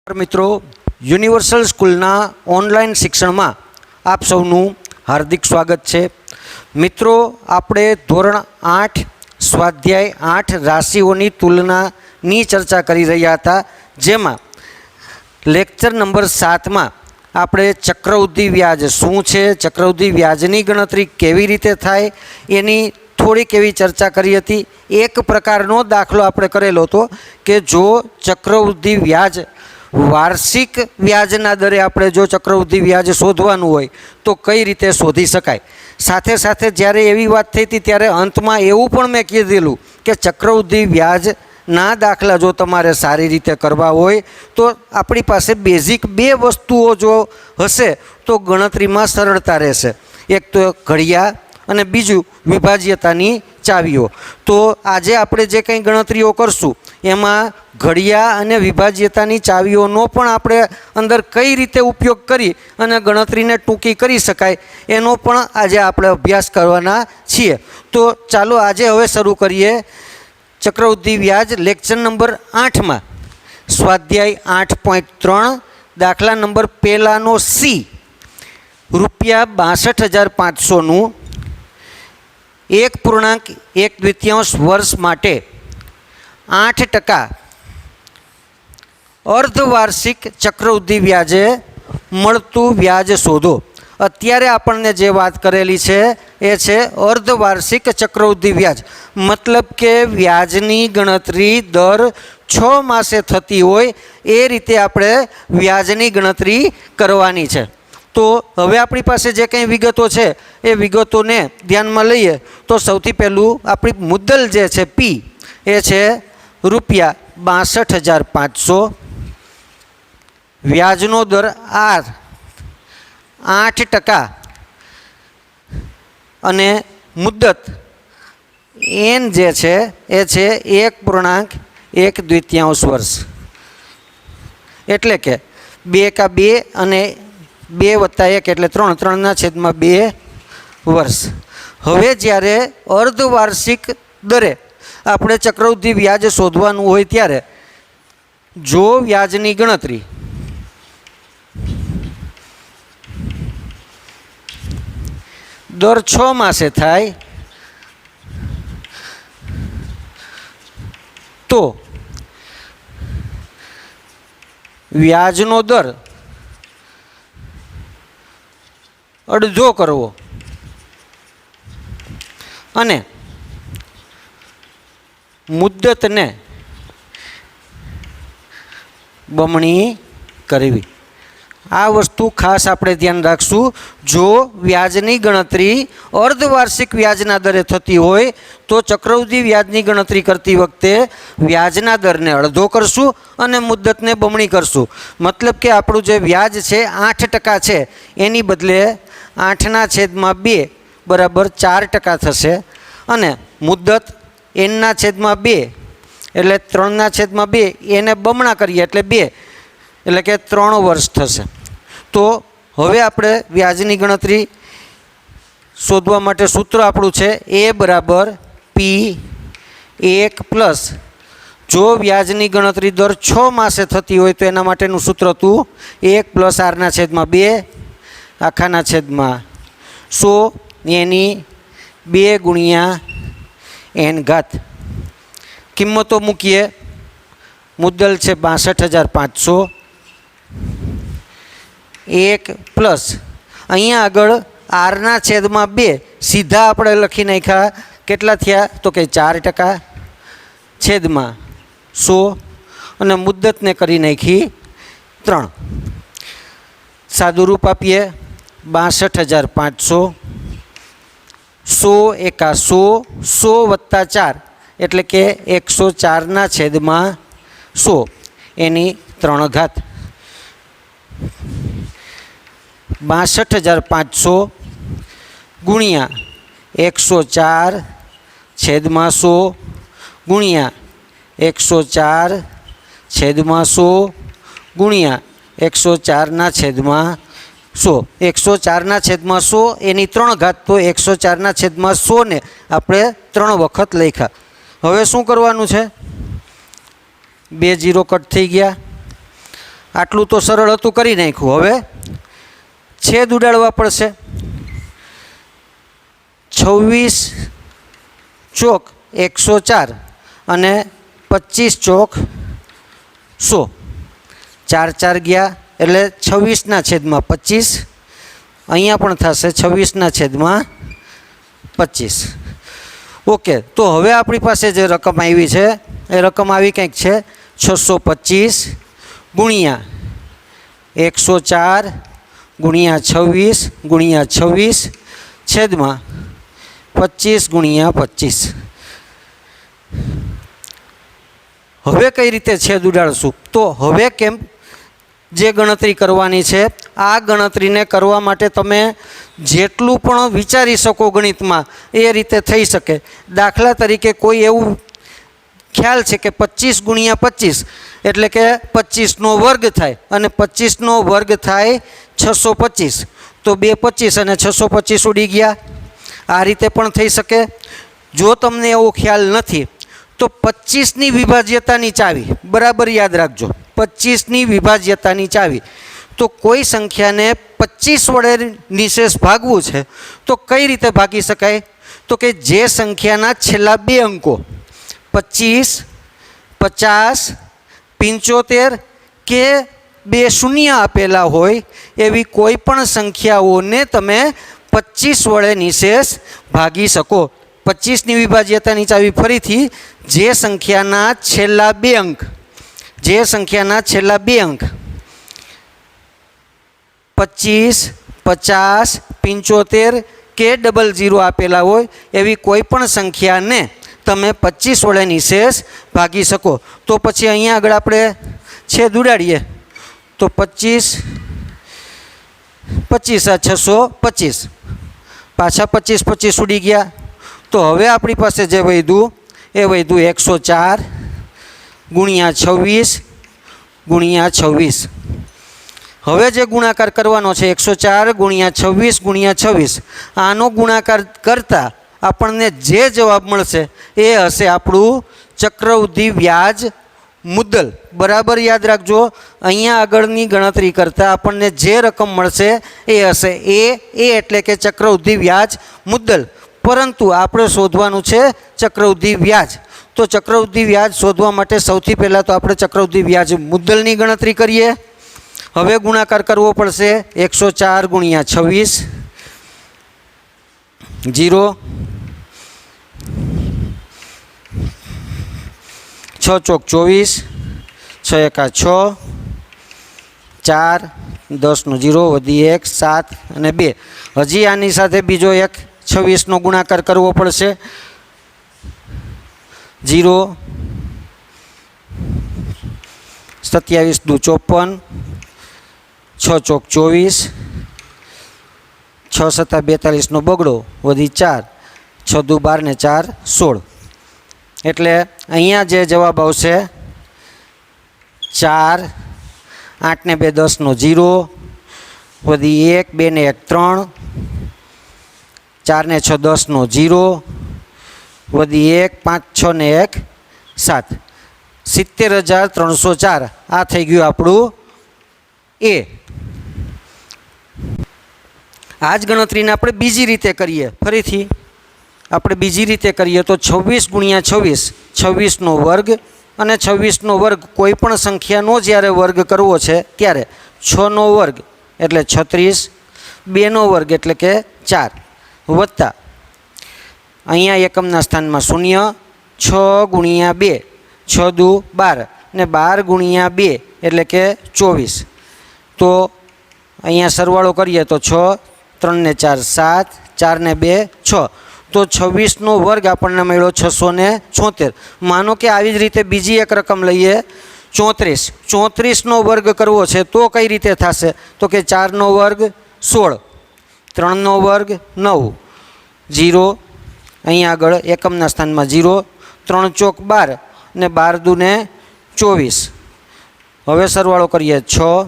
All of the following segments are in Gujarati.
મિત્રો, યુનિવર્સલ સ્કૂલના ઓનલાઈન શિક્ષણમાં આપ સૌનું હાર્દિક સ્વાગત છે. મિત્રો, આપણે ધોરણ 8 સ્વાધ્યાય 8 રાશિઓની તુલનાની ચર્ચા કરી રહ્યા હતા, જેમાં લેક્ચર નંબર 7માં આપણે ચક્રવૃદ્ધિ વ્યાજ શું છે, ચક્રવૃદ્ધિ વ્યાજની ગણતરી કેવી રીતે થાય એની થોડીક એવી ચર્ચા કરી હતી. એક પ્રકારનો દાખલો આપણે કરેલો હતો કે જો ચક્રવૃદ્ધિ વ્યાજ વાર્ષિક વ્યાજના દરે આપણે જો ચક્રવૃદ્ધિ વ્યાજ શોધવાનું હોય તો કઈ રીતે શોધી શકાય. સાથે સાથે જ્યારે એવી વાત થઈ હતી ત્યારે અંતમાં એવું પણ મેં કીધેલું કે ચક્રવૃદ્ધિ વ્યાજના દાખલા જો તમારે સારી રીતે કરવા હોય તો આપણી પાસે બેઝિક બે વસ્તુઓ જો હશે તો ગણતરીમાં સરળતા રહેશે. એક તો ઘડિયા અને બીજું વિભાજ્યતાની ચાવીઓ. તો આજે આપણે જે કંઈ ગણતરીઓ કરશું એમાં ઘડિયા અને વિભાજ્યતાની ચાવીઓનો પણ આપણે અંદર કઈ રીતે ઉપયોગ કરી અને ગણતરીને ટૂંકી કરી શકાય એનો પણ આજે આપણે અભ્યાસ કરવાના છીએ. તો ચાલો આજે હવે શરૂ કરીએ ચક્રવૃદ્ધિ વ્યાજ લેક્ચર નંબર 8માં સ્વાધ્યાય 8.3 દાખલા નંબર પહેલાનો સી. ₹62,500નું 1.1 વર્ષ માટે 8% અર્ધવાર્ષિક ચક્રવૃદ્ધિ વ્યાજે મળતું વ્યાજ શોધો. અત્યારે આપણને જે વાત કરેલી છે એ છે અર્ધવાર્ષિક ચક્રવૃદ્ધિ વ્યાજ, મતલબ કે વ્યાજની ગણતરી દર 6 માસે થતી હોય એ રીતે આપણે વ્યાજની ગણતરી કરવાની છે. તો હવે આપણી પાસે જે કંઈ વિગતો છે એ વિગતોને ધ્યાનમાં લઈએ તો સૌથી પહેલું આપણી મુદ્દલ જે છે પી એ છે ₹62,500, વ્યાજનો દર આર 8% અને મુદ્દત એન જે છે એ છે 1.1 વર્ષ, એટલે કે 2 અને 2+1 એટલે 3/3 વર્ષ. હવે જ્યારે અર્ધવાર્ષિક દરે આપણે ચક્રવૃદ્ધિ વ્યાજ શોધવાનું હોય ત્યારે જો વ્યાજની ગણતરી દર 6 માસે થાય તો વ્યાજનો દર અડધો કરવો અને મુદ્દતને બમણી કરવી. આ વસ્તુ ખાસ આપણે ધ્યાન રાખશું. જો વ્યાજની ગણતરી અર્ધવાર્ષિક વ્યાજના દરે થતી હોય તો ચક્રવૃદ્ધિ વ્યાજની ગણતરી કરતી વખતે વ્યાજના દરને અડધો કરશું અને મુદ્દતને બમણી કરશું. મતલબ કે આપણું જે વ્યાજ છે 8% છે એની બદલે 8/2 બરાબર 4% થશે અને મુદ્દત n/2 એટલે 3/2 એને બમણા કરીએ એટલે 2 એટલે કે 3 વર્ષ થશે. તો હવે આપણે વ્યાજની ગણતરી શોધવા માટે સૂત્ર આપણું છે A=P1 જો વ્યાજની ગણતરી દર 6 માસે થતી હોય તો એના માટેનું સૂત્ર હતું 1 + r/2 આખાના છેદમાં 100 એની 2 × n ઘાત. કિંમતો મૂકીએ. મુદ્દલ છે 62,500, 1 પ્લસ અહીંયા આગળ r/2 સીધા આપણે લખી નાખ્યા. કેટલા થયા તો કે 4% છેદમાં 100 અને મુદ્દતને કરી નાખી 3. સાદું રૂપ આપીએ 62,500 100 એકા 100 100 + 4 એટલે કે 104/100 એની 3 ઘાત. 62,500 ગુણ્યા 104/100 ગુણ્યા 104/100 ગુણ્યા 104/100 104/100 એની 3 ઘાત. તો 104/100 ને આપણે 3 વખત લખ્યા. હવે શું કરવાનું છે? 2 0 કટ થઈ ગયા. આટલું તો સરળ હતું, કરી નાખ્યું. હવે છેદ ઉડાડવા પડશે. 26 ચોક 104 અને 25 ચોક 100. 4 4 ગયા એટલે 26/25. અહીંયા પણ થશે 26/25. ઓકે, તો હવે આપણી પાસે જે રકમ આવી છે એ રકમ આવી કંઈક છે 625 ગુણ્યા 104 ગુણ્યા 26 ગુણ્યા 26 છેદમાં 25 ગુણ્યા 25. હવે કઈ રીતે છેદ ઉડાડશું? તો હવે કેમ જે ગણતરી કરવાની છે, આ ગણતરીને કરવા માટે તમે જેટલું પણ વિચારી શકો ગણિતમાં એ રીતે થઈ શકે. દાખલા તરીકે કોઈ એવું ખ્યાલ છે કે 25 ગુણ્યા 25 એટલે કે 25નો વર્ગ થાય અને 25નો વર્ગ થાય 625. તો 2 25 અને 625 ઉડી ગયા. આ રીતે પણ થઈ શકે. જો તમને એવો ખ્યાલ નથી તો 25ની વિભાજ્યતાની ચાવી બરાબર યાદ રાખજો. 25ની વિભાજ્યતાની ચાવી. તો કોઈ સંખ્યાને 25 વડે નિશેષ ભાગવું છે તો કઈ રીતે ભાગી શકાય? તો કે જે સંખ્યાના છેલ્લા બે અંકો 25, 50, 75 કે 2 શૂન્ય આપેલા હોય એવી કોઈ પણ સંખ્યાઓને તમે 25 વડે નિશેષ ભાગી શકો. 25ની વિભાજ્યતાની ચાવી ફરીથી જે સંખ્યાના છેલ્લા બે અંક 25, 50, 75 કે 00 આપેલા હોય એવી કોઈ પણ સંખ્યાને તમે 25 વડે નિશેષ ભાગી શકો. તો પછી અહીંયા આગળ આપણે છેદ ઉડાડીએ તો 25, 25 × 625 પાછા 25 25 ઉડી ગયા. તો હવે આપણી પાસે જે વધ્યું એ વધ્યું 104 ગુણ્યા 26 ગુણ્યા 26. હવે જે ગુણાકાર કરવાનો છે 104 ગુણ્યા 26 ગુણ્યા 26, આનો ગુણાકાર કરતાં આપણને જે જવાબ મળશે એ હશે આપણું ચક્રવૃદ્ધિ વ્યાજ મુદ્દલ. બરાબર યાદ રાખજો. અહીંયા આગળની ગણતરી કરતાં આપણને જે રકમ મળશે એ હશે એ એટલે કે ચક્રવૃદ્ધિ વ્યાજ મુદ્દલ. પરંતુ આપણે શોધવાનું છે ચક્રવૃદ્ધિ વ્યાજ. તો ચક્રવૃદ્ધિ વ્યાજ શોધવા માટે સૌથી પહેલાં તો આપણે ચક્રવૃદ્ધિ વ્યાજ મુદ્દલની ગણતરી કરીએ. હવે ગુણાકાર કરવો પડશે 104 ગુણ્યા 26 0, 6 ચોક 24, 6 એકા 6, 4, 10નો 0 વધી 1, 7 અને 2. હજી આની સાથે બીજો એક 26નો ગુણાકાર કરવો પડશે 0, 27 દુ 54, 6 ચોક 24, 6 સત્તા 42નો બગડો વધી 4, 6 દુ 12 ને 4 16. એટલે અહીંયા જે જવાબ આવશે 4, 8 ને 2 10નો 0 વધી 1, 2 ને 1 3, 4 ને 6 10નો 0 વધી 1, 5 6 ને 1 7, 70,304. આ થઈ ગયું આપણું એ. આ જ ગણતરીને આપણે બીજી રીતે કરીએ. ફરીથી આપણે બીજી રીતે કરીએ તો 26 ગુણ્યા 26, 26નો વર્ગ અને 26નો વર્ગ કોઈ પણ સંખ્યાનો જ્યારે વર્ગ કરવો છે ત્યારે 6નો વર્ગ એટલે 36, 2નો વર્ગ એટલે કે 4 વત્તા અહીંયા એકમના સ્થાનમાં 0, 6 ગુણ્યા 2, 6 દુ 12 ને 12 ગુણ્યા 2 એટલે કે 24. તો અહીંયા સરવાળો કરીએ તો 6, 3 ને 4 7, 4 ને 2 6. તો 26નો વર્ગ આપણને મળ્યો 676. માનો કે આવી જ રીતે બીજી એક રકમ લઈએ 34. 34નો વર્ગ કરવો છે તો કઈ રીતે થશે? તો કે 4નો વર્ગ 16, 3નો વર્ગ 9, 0 અહીંયા આગળ એકમના સ્થાનમાં 0, 3 ચોક 12 ને 12 દુ ને 24. હવે સરવાળો કરીએ 6,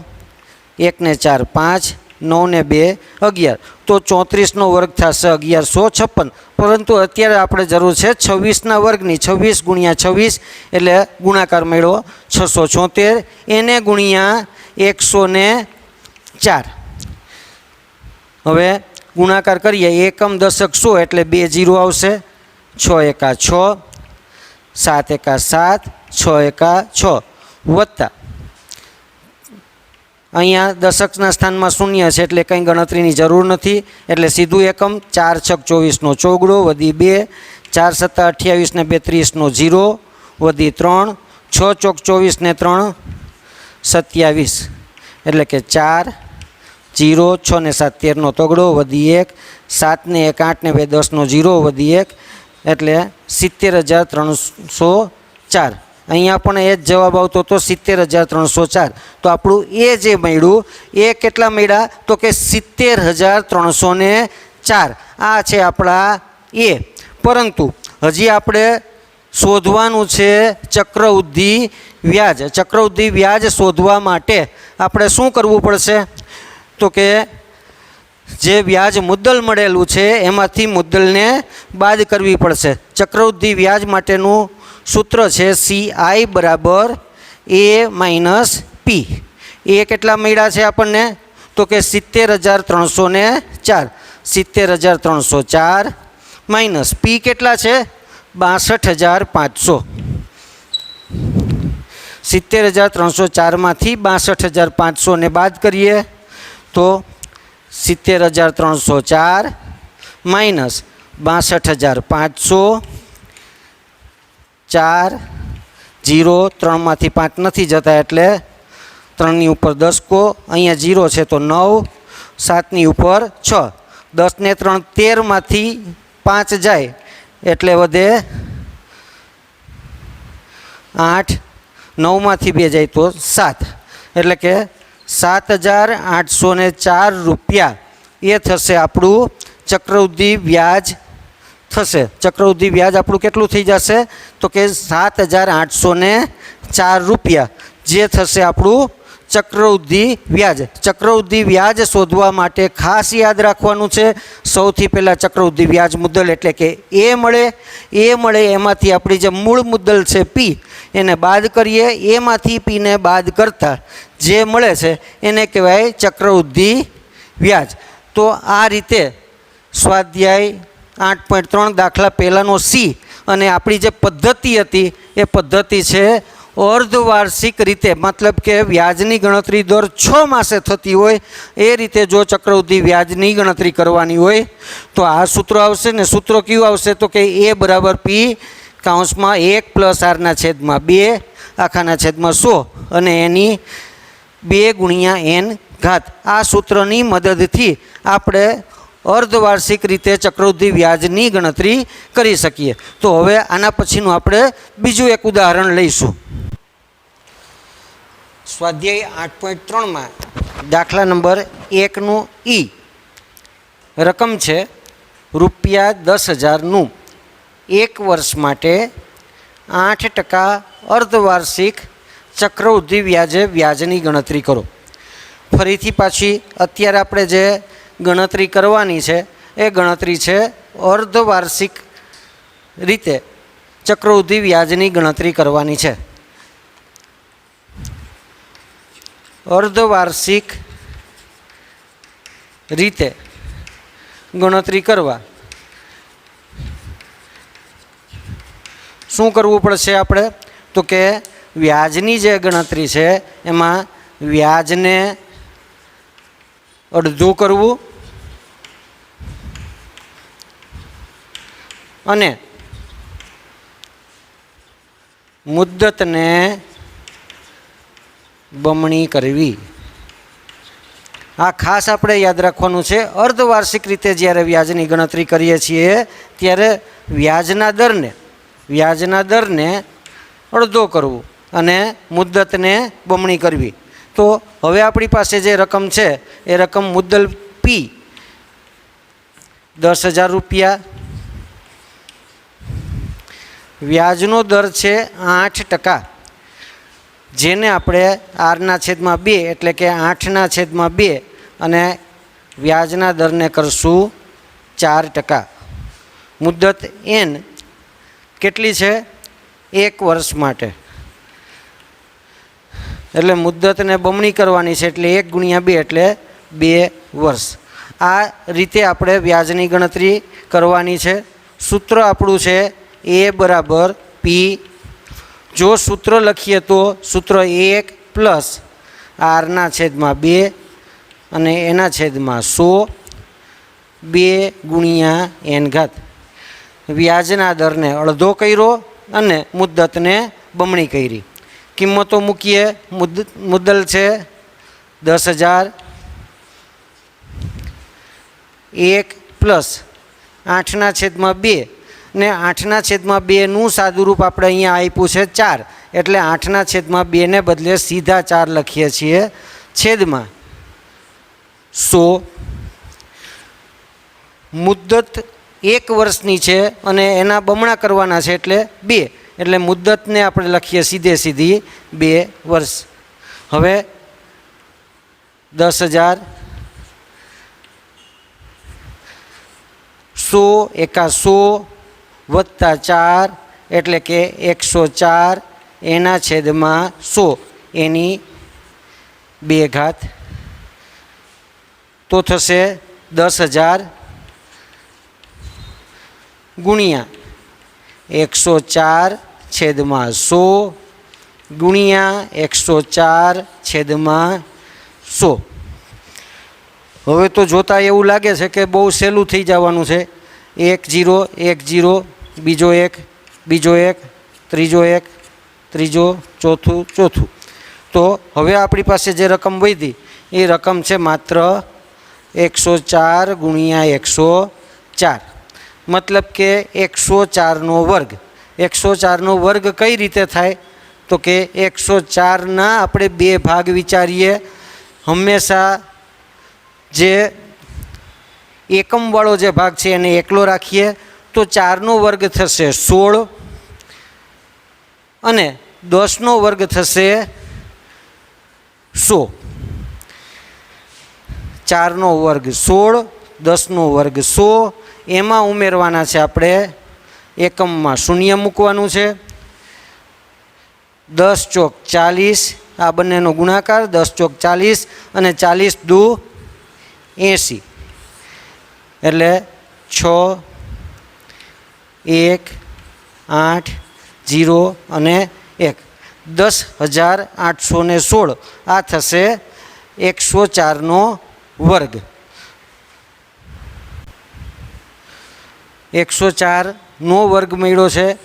1 ને 4 5, 9 ને 2 11. તો 34નો વર્ગ થશે 1156. પરંતુ અત્યારે આપણે જરૂર છે 26ના વર્ગની. 26 ગુણ્યા 26 એટલે ગુણાકાર મળ્યો 676. એને ગુણ્યા 104. હવે ગુણાકાર કરીએ, એકમ દશક 100 એટલે 2 0 આવશે. 6 એકા 6, 7 એકા 7, 6 એકા 6 વત્તા અહીંયા દશકના સ્થાનમાં શૂન્ય છે એટલે કંઈ ગણતરીની જરૂર નથી, એટલે સીધું એકમ. 4 6 24 ચોગડો વધી 2, 4 7 28 ને 2 30 0 વધી 3, 6 ચોક 24 ને 3 27 એટલે કે 4 0, 6 ને 7 13 તગડો વધી 1, 7 ને 1 8 ને 2 10 0 વધી 1 એટલે 70,304. અહીંયા પણ એ જ જવાબ આવતો હતો 70,304. તો આપણું એ જે મળ્યું એ કેટલા મળ્યા તો કે 70,304. આ છે આપણા એ. પરંતુ હજી આપણે શોધવાનું છે ચક્રવૃદ્ધિ વ્યાજ. ચક્રવૃદ્ધિ વ્યાજ શોધવા માટે આપણે શું કરવું પડશે તો કે જે વ્યાજ મુદ્દલ મળેલું છે એમાંથી મુદ્દલને બાદ કરવી પડશે. ચક્રવૃદ્ધિ વ્યાજ માટેનું સૂત્ર છે CI બરાબર A માઇનસ P. એ કેટલા મળ્યા છે આપણને તો કે 70,304. 70,304 માઇનસ P કેટલા છે 62,500. 70,304માંથી 62,500 ને બાદ કરીએ તો 70,304 માઇનસ 62,500, 4 0, 3માંથી 5 નથી જતા એટલે 3ની ઉપર 10 કો, અહીંયા 0 છે તો 9, 7ની ઉપર 6, 10 ને 3 13માંથી 5 જાય એટલે વધે 8, 9માંથી 2 જાય તો 7 એટલે કે 7,804 રૂપિયા એ થશે આપણું ચક્રવૃદ્ધિ વ્યાજ થશે. ચક્રવૃદ્ધિ વ્યાજ આપણું કેટલું થઈ જશે તો કે 7,804 રૂપિયા જે થશે આપણું ચક્રવૃદ્ધિ વ્યાજ. ચક્રવૃદ્ધિ વ્યાજ શોધવા માટે ખાસ યાદ રાખવાનું છે સૌથી પહેલાં ચક્રવૃદ્ધિ વ્યાજ મુદ્દલ એટલે કે એ મળે એમાંથી આપણી જે મૂળ મુદ્દલ છે પી એને બાદ કરીએ. એમાંથી પીને બાદ કરતાં જે મળે છે એને કહેવાય ચક્રવૃદ્ધિ વ્યાજ. તો આ રીતે સ્વાધ્યાય 8.3 દાખલા પહેલાંનો સી અને આપણી જે પદ્ધતિ હતી એ પદ્ધતિ છે અર્ધવાર્ષિક રીતે, મતલબ કે વ્યાજની ગણતરી દર 6 માસે થતી હોય એ રીતે જો ચક્રવૃદ્ધિ વ્યાજની ગણતરી કરવાની હોય તો આ સૂત્ર આવશે. ને સૂત્ર કયું આવશે તો કે એ બરાબર પી કાઉન્સમાં 1+r/2 આખાના છેદમાં 100 અને એની 2 ગુણ્યા n ઘાત. આ સૂત્રની મદદથી આપણે અર્ધવાર્ષિક રીતે ચક્રવૃદ્ધિ વ્યાજની ગણતરી કરી શકીએ. તો હવે આના પછીનું આપણે બીજું એક ઉદાહરણ લઈશું. સ્વાધ્યાય 8.3માં દાખલા નંબર 1નું ઈ રકમ છે ₹10,000નું 1 વર્ષ માટે 8% અર્ધવાર્ષિક ચક્રવૃદ્ધિ વ્યાજે વ્યાજની ગણતરી કરો. ફરીથી પાછી અત્યારે આપણે જે ગણતરી કરવાની છે એ ગણતરી છે અર્ધવાર્ષિક રીતે ચક્રવૃદ્ધિ વ્યાજની ગણતરી કરવાની છે. અર્ધવાર્ષિક રીતે ગણતરી કરવા શું કરવું પડશે આપણે તો કે વ્યાજની જે ગણતરી છે એમાં વ્યાજને અડધું કરવું અને મુદ્દતને બમણી કરવી. આ ખાસ આપણે યાદ રાખવાનું છે. અર્ધવાર્ષિક રીતે જ્યારે વ્યાજની ગણતરી કરીએ છીએ ત્યારે વ્યાજના દરને અડધો કરવું અને મુદ્દતને બમણી કરવી. તો હવે આપણી પાસે જે રકમ છે એ રકમ મુદ્દલ પી 10,000 રૂપિયા, વ્યાજનો દર છે 8%, જેને આપણે r/2 એટલે કે 8/2 અને વ્યાજના દરને કરશું 4%. મુદ્દત n કેટલી છે 1 વર્ષ માટે. એટલે મુદ્દતને બમણી કરવાની છે એટલે 1 ગુણ્યા 2 એટલે 2 વર્ષ. આ રીતે આપણે વ્યાજની ગણતરી કરવાની છે. સૂત્ર આપણું છે એ બરાબર પી. જો સૂત્ર લખીએ તો સૂત્ર 1 પ્લસ આરના છેદમાં 2 અને એના છેદમાં 100 2 ગુણ્યા n ઘાત. વ્યાજના દરને અડધો કર્યો અને મુદ્દતને બમણી કરી. કિંમતો મૂકીએ. મુદ્દલ છે 10,000. 1 પ્લસ 8ના છેદમાં 2 ને 8ના છેદમાં 2નું સાદુરૂપ આપણે અહીંયા આપ્યું છે 4 એટલે 8ના છેદમાં 2ને બદલે સીધા 4 લખીએ છીએ. છેદમાં 100. મુદ્દત 1 વર્ષની છે અને એના બમણા કરવાના છે એટલે 2 એટલે મુદ્દતને આપણે લખીએ સીધી 2 વર્ષ. હવે 10,000 100 એકા 100 વત્તા 4 એટલે કે 104 એના છેદમાં 100 એની 2 ઘાત. તો થશે 10,000 ગુણ્યા 104 છેદમાં 100 ગુણ્યા 104 છેદમાં 100. હવે તો જોતાં એવું લાગે છે કે બહુ સહેલું થઈ જવાનું છે. 1 0 1 0 બીજો 1 બીજો 1 ત્રીજો 1 ત્રીજો ચોથું ચોથું. તો હવે આપણી પાસે જે રકમ વધી એ રકમ છે માત્ર 104 ગુણ્યા 104 મતલબ કે 104નો વર્ગ. 104નો વર્ગ કઈ રીતે થાય તો કે 104ના આપણે 2 ભાગ વિચારીએ. હંમેશા જે એકમવાળો જે ભાગ છે એને એકલો રાખીએ તો 4નો વર્ગ થશે 16 અને 10નો વર્ગ થશે 100. 4નો વર્ગ 16 10નો વર્ગ 100. એમાં ઉમેરવાના છે આપણે એકમમાં શૂન્ય મૂકવાનું છે. 10 ચોક 40 આ બંનેનો ગુણાકાર 10 ચોક 40 અને 40 દુ 80 એટલે 6 1 8 0 અને 1 10,816 આ થશે 104નો વર્ગ. 104નો વર્ગ મળ્યો છે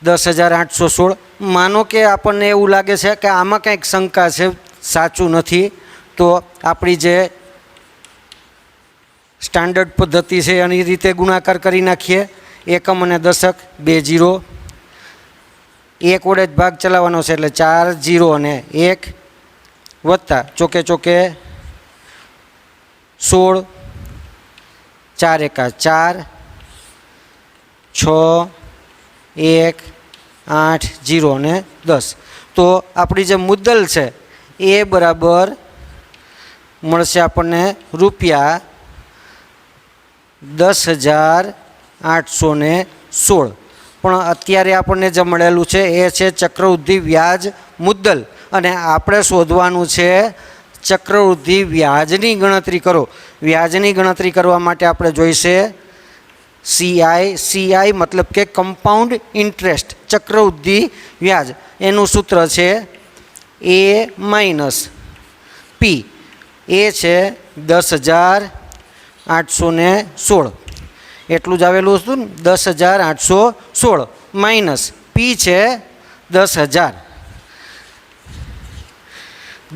10,816. માનો કે આપણને એવું લાગે છે કે આમાં કંઈક શંકા છે, સાચું નથી, તો આપણી જે સ્ટાન્ડર્ડ પદ્ધતિ છે એની રીતે ગુણાકાર કરી નાખીએ. એકમ અને દશક 2 0 1 વડે જ ભાગ ચલાવવાનો છે એટલે 4 0 અને 1 વત્તા ચોકે ચોકે 16 4 એકા 4 6 1 8 0 અને 10. તો આપણી જે મુદ્દલ છે એ બરાબર મળશે આપણને રૂપિયા 10,816. પણ અત્યારે આપણને જે મળેલું છે એ છે ચક્રવૃદ્ધિ વ્યાજ મુદ્દલ અને આપણે શોધવાનું છે ચક્રવૃદ્ધિ વ્યાજની ગણતરી કરો. વ્યાજની ગણતરી કરવા માટે આપણે જોઈશે CI મતલબ કે કમ્પાઉન્ડ ઇન્ટરેસ્ટ, ચક્રવૃદ્ધિ વ્યાજ. એનું સૂત્ર છે A માઇનસ P. એ છે 10,816 એટલું જ આવેલું હતું ને, 10,816 માઇનસ P છે 10,000.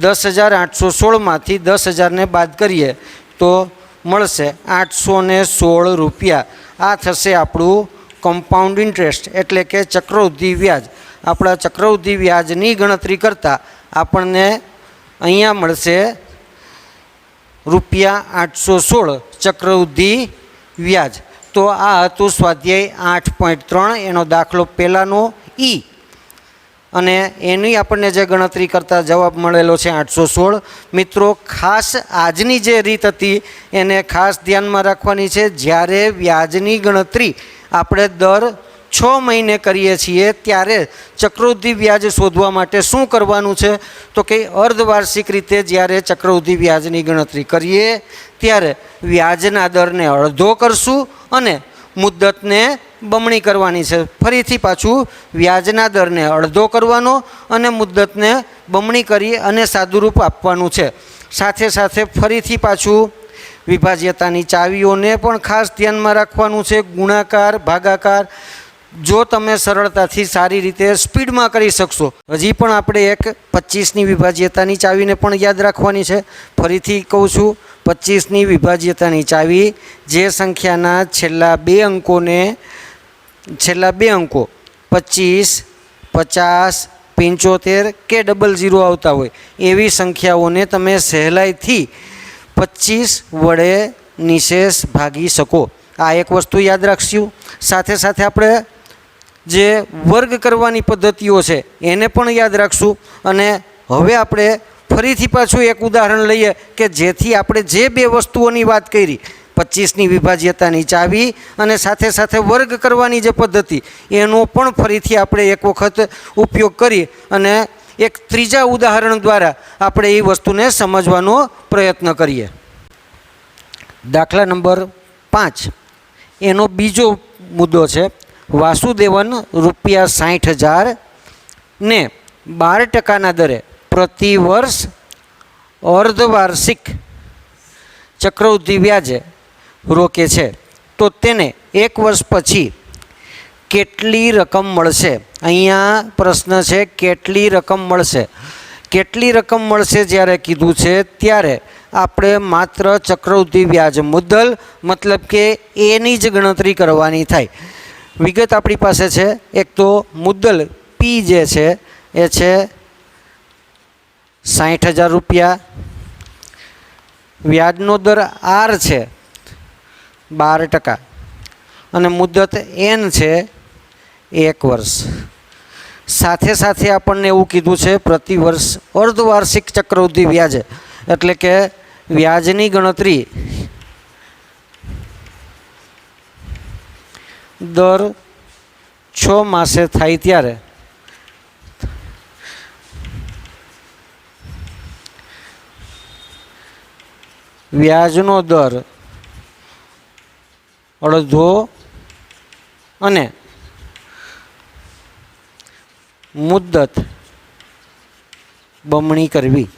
10,816માંથી 10,000ને બાદ કરીએ તો મળશે 816 રૂપિયા. આ થશે આપણું કમ્પાઉન્ડ ઇન્ટરેસ્ટ એટલે કે ચક્રવૃદ્ધિ વ્યાજ. આપણા ચક્રવૃદ્ધિ વ્યાજની ગણતરી કરતાં આપણને અહીંયા મળશે રૂપિયા 816 ચક્રવૃદ્ધિ વ્યાજ. તો આ હતું સ્વાધ્યાય 8.3 એનો દાખલો પહેલાંનો ઈ અને એની આપણને જે ગણતરી કરતાં જવાબ મળેલો છે 816. મિત્રો ખાસ આજની જે રીત હતી એને ખાસ ધ્યાનમાં રાખવાની છે. જ્યારે વ્યાજની ગણતરી આપણે દર 6 મહિને કરીએ છીએ ત્યારે ચક્રવૃદ્ધિ વ્યાજ શોધવા માટે શું કરવાનું છે? તો કે અર્ધવાર્ષિક રીતે જ્યારે ચક્રવૃદ્ધિ વ્યાજની ગણતરી કરીએ ત્યારે વ્યાજના દરને અડધો કરશું અને મુદ્દતને બમણી કરવાની છે. ફરીથી પાછું વ્યાજના દરને અડધો કરવાનો અને મુદ્દતને બમણી કરી અને સાદુરૂપ આપવાનું છે. સાથે સાથે ફરીથી પાછું વિભાજ્યતાની ચાવીઓને પણ ખાસ ધ્યાનમાં રાખવાનું છે. ગુણાકાર, ભાગાકાર જો તમે સરળતાથી સારી રીતે સ્પીડમાં કરી શકશો. હજી પણ આપણે એક 25ની વિભાજ્યતાની ચાવીને પણ યાદ રાખવાની છે. ફરીથી કહું છું, 25ની વિભાજ્યતાની ચાવી જે સંખ્યાના છેલ્લા બે અંકો 25, 50, 75 કે 00 આવતા હોય એવી સંખ્યાઓને તમે સહેલાઈથી 25 વડે નિશેષ ભાગી શકો. આ એક વસ્તુ યાદ રાખશું. સાથે સાથે આપણે જે વર્ગ કરવાની પદ્ધતિઓ છે એને પણ યાદ રાખશું. અને હવે આપણે ફરીથી પાછું એક ઉદાહરણ લઈએ કે જેથી આપણે જે બે વસ્તુઓની વાત કરી, 25ની વિભાજ્યતાની ચાવી અને સાથે સાથે વર્ગ કરવાની જે પદ્ધતિ, એનો પણ ફરીથી આપણે એક વખત ઉપયોગ કરી અને એક ત્રીજા ઉદાહરણ દ્વારા આપણે એ વસ્તુને સમજવાનો પ્રયત્ન કરીએ. દાખલા નંબર 5 એનો બીજો મુદ્દો છે. વાસુદેવન ₹60,000 ને 12% દરે પ્રતિ વર્ષ અર્ધવાર્ષિક ચક્રવૃદ્ધિ વ્યાજે રોકે છે, તો તેને 1 વર્ષ પછી કેટલી રકમ મળશે? અહીંયા પ્રશ્ન છે કેટલી રકમ મળશે. કેટલી રકમ મળશે જ્યારે કીધું છે ત્યારે આપણે માત્ર ચક્રવૃદ્ધિ વ્યાજ મુદ્દલ મતલબ કે એની જ ગણતરી કરવાની થાય. વિગત આપણી પાસે છે. એક તો મુદ્દલ પી જે છે એ છે ₹60,000, વ્યાજનો દર આર છે 12% અને મુદ્દત એન છે 1 વર્ષ. સાથે સાથે આપણને એવું કીધું છે પ્રતિ વર્ષ અર્ધવાર્ષિક ચક્રવૃદ્ધિ વ્યાજ એટલે કે વ્યાજની ગણતરી દર 6 માસે થાય ત્યારે વ્યાજનો દર અડધો અને મુદ્દત બમણી કરવી.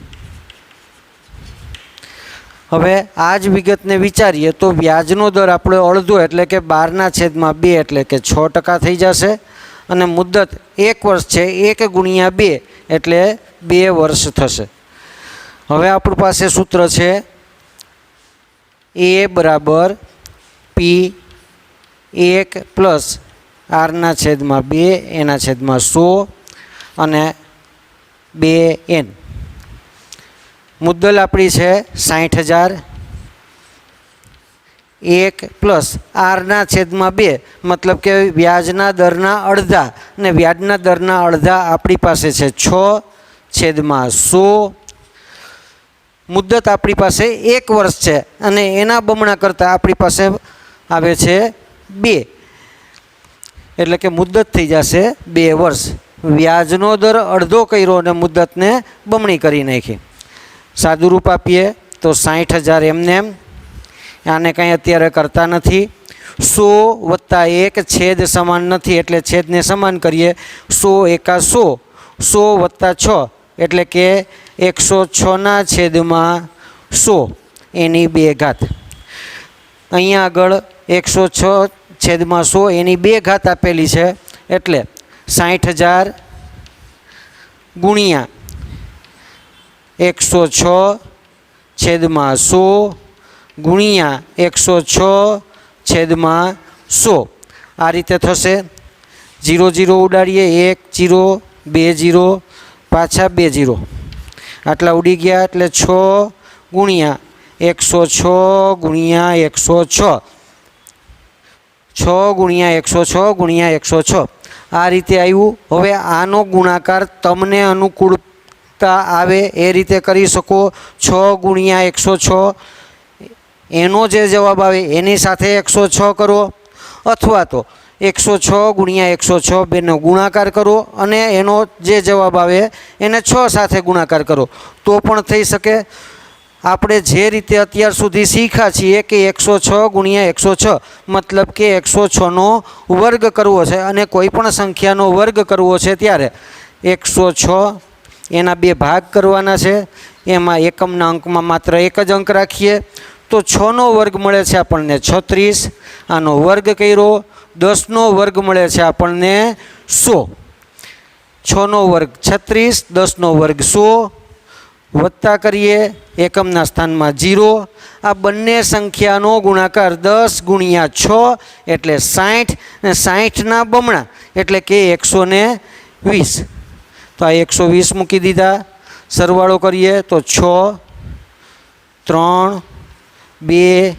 હવે આ જ વિગતને વિચારીએ તો વ્યાજનો દર આપણે અડધો એટલે કે 12/2 એટલે કે 6% થઈ જશે અને મુદ્દત 1 વર્ષ છે 1 ગુણ્યા 2 એટલે 2 વર્ષ થશે. હવે આપણી પાસે સૂત્ર છે A બરાબર P1 પ્લસ R/2 100 અને 2N. મુદ્દલ આપણી છે 60,000, 1 પ્લસ R/2 મતલબ કે વ્યાજના દરના અડધા, ને વ્યાજના દરના અડધા આપણી પાસે છે 6/100. મુદ્દત આપણી પાસે 1 વર્ષ છે અને એના બમણા કરતાં આપણી પાસે આવે છે 2 એટલે કે મુદ્દત થઈ જશે 2 વર્ષ. વ્યાજનો દર અડધો કર્યો અને મુદ્દતને બમણી કરી નાખી. સાદું રૂપ આપીએ તો 60,000 એમને એમ, આને કંઈ અત્યારે કરતા નથી. 100 + 1 છેદ સમાન નથી એટલે છેદને સમાન કરીએ. 100 એકા 100, 100 + 6 એટલે કે 106/100 એની 2 ઘાત. અહીંયા આગળ 106/100 એની 2 ઘાત આપેલી છે એટલે 60,000 ગુણ્યા 106/100 ગુણ્યા 106/100 આ રીતે થશે. 0 0 ઉડાડીએ, 1 0, 2 0, પાછા 2 0 આટલા ઉડી ગયા એટલે 6 ગુણ્યા 106 ગુણ્યા 106, 6 ગુણ્યા 106 ગુણ્યા 106 આ રીતે આવ્યું. હવે આનો ગુણાકાર તમને અનુકૂળતા આવે એ રીતે કરી શકો. 6 ગુણ્યા 106 એનો જે જવાબ આવે એની સાથે 106 કરો, અથવા તો 106 ગુણ્યા 106 બેનો ગુણાકાર કરો અને એનો જે જવાબ આવે એને 6 સાથે ગુણાકાર કરો તો પણ થઈ શકે. આપણે જે રીતે અત્યાર સુધી શીખ્યા છીએ કે 106 ગુણ્યા 106 મતલબ કે 106નો વર્ગ કરવો છે અને કોઈ પણ સંખ્યાનો વર્ગ કરવો છે ત્યારે 106 એના 2 ભાગ કરવાના છે. એમાં એકમના અંકમાં માત્ર એક જ અંક રાખીએ તો 6નો વર્ગ મળે છે આપણને 36. આનો વર્ગ કર્યો 10નો વર્ગ મળે છે આપણને 100. 6નો વર્ગ 36, 10નો વર્ગ 100. વત્તા કરીએ એકમના સ્થાનમાં 0. આ બંને સંખ્યાનો ગુણાકાર 10 ગુણ્યા 6 એટલે 60 અને 60ના બમણા એટલે કે 120. તો આ 120 મૂકી દીધા. સરવાળો કરીએ તો 6, 3, 2,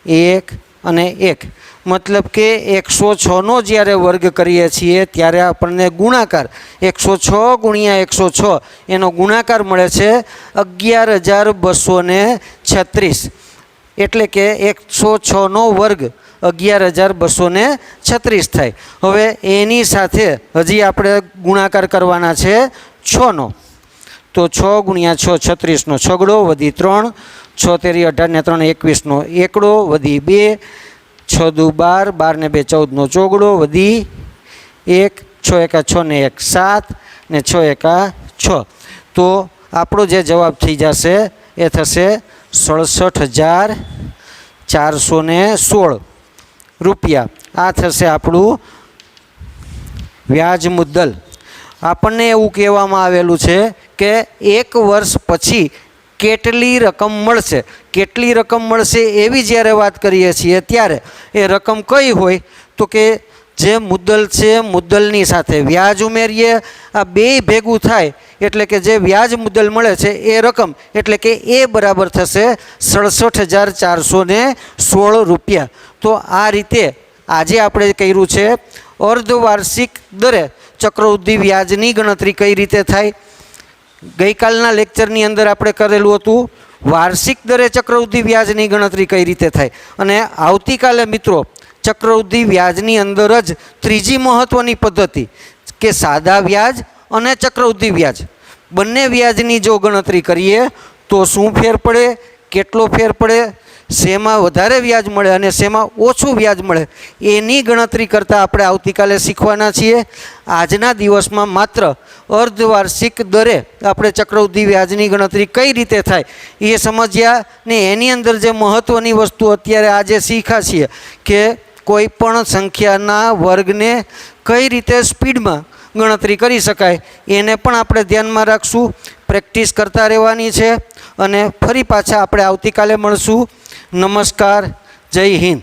1 અને 1 મતલબ કે 106નો જ્યારે વર્ગ કરીએ છીએ ત્યારે આપણને ગુણાકાર 106 ગુણ્યા 106 એનો ગુણાકાર મળે છે 11,236 એટલે કે 106નો વર્ગ 11,236 થાય. હવે એની સાથે હજી આપણે ગુણાકાર કરવાના છે 6નો. તો 6 ગુણ્યા 6 36નો છગડો વધી 3, 6 તેરી 18 ને 3 21નો એકડો વધી 2, 6 દુ 12, 12 ને 2 14નો ચોગડો વધી 1, 6 એકા 6 ને 1 7 ને 6 એકા 6. તો આપણો જે જવાબ થઈ જશે એ થશે 67,416 રૂપિયા. આ થશે આપણું વ્યાજ મુદ્દલ. આપણને એવું કહેવામાં આવેલું છે કે 1 વર્ષ પછી કેટલી રકમ મળશે. કેટલી રકમ મળશે એવી જ્યારે વાત કરીએ છીએ ત્યારે એ રકમ કઈ હોય તો કે જે મુદ્દલ છે મુદ્દલની સાથે વ્યાજ ઉમેરીએ આ બેય ભેગું થાય એટલે કે જે વ્યાજ મુદ્દલ મળે છે એ રકમ એટલે કે એ બરાબર થશે 67,416 રૂપિયા. તો આ રીતે આજે આપણે કર્યું છે અર્ધવાર્ષિક દરે ચક્રવૃદ્ધિ વ્યાજની ગણતરી કઈ રીતે થાય. ગઈકાલના લેક્ચરની અંદર આપણે કરેલું હતું વાર્ષિક દરે ચક્રવૃદ્ધિ વ્યાજની ગણતરી કઈ રીતે થાય અને આવતીકાલે મિત્રો ચક્રવૃદ્ધિ વ્યાજની અંદર જ ત્રીજી મહત્ત્વની પદ્ધતિ કે સાદા વ્યાજ અને ચક્રવૃદ્ધિ વ્યાજ બંને વ્યાજની જો ગણતરી કરીએ તો શું ફેર પડે, કેટલો ફેર પડે, શેમાં વધારે વ્યાજ મળે અને શેમાં ઓછું વ્યાજ મળે એની ગણતરી કરતાં આપણે આવતીકાલે શીખવાના છીએ. આજના દિવસમાં માત્ર અર્ધવાર્ષિક દરે આપણે ચક્રવૃદ્ધિ વ્યાજની ગણતરી કઈ રીતે થાય એ સમજ્યા ને એની અંદર જે મહત્ત્વની વસ્તુ અત્યારે આજે શીખ્યા છીએ કે કોઈ પણ સંખ્યાના વર્ગને કઈ રીતે સ્પીડમાં ગણતરી કરી શકાય એને પણ આપણે ધ્યાનમાં રાખશું. પ્રેક્ટિસ કરતા રહેવાની છે અને ફરી પાછા આપણે આવતીકાલે મળશું. નમસ્કાર, જય હિન્દ.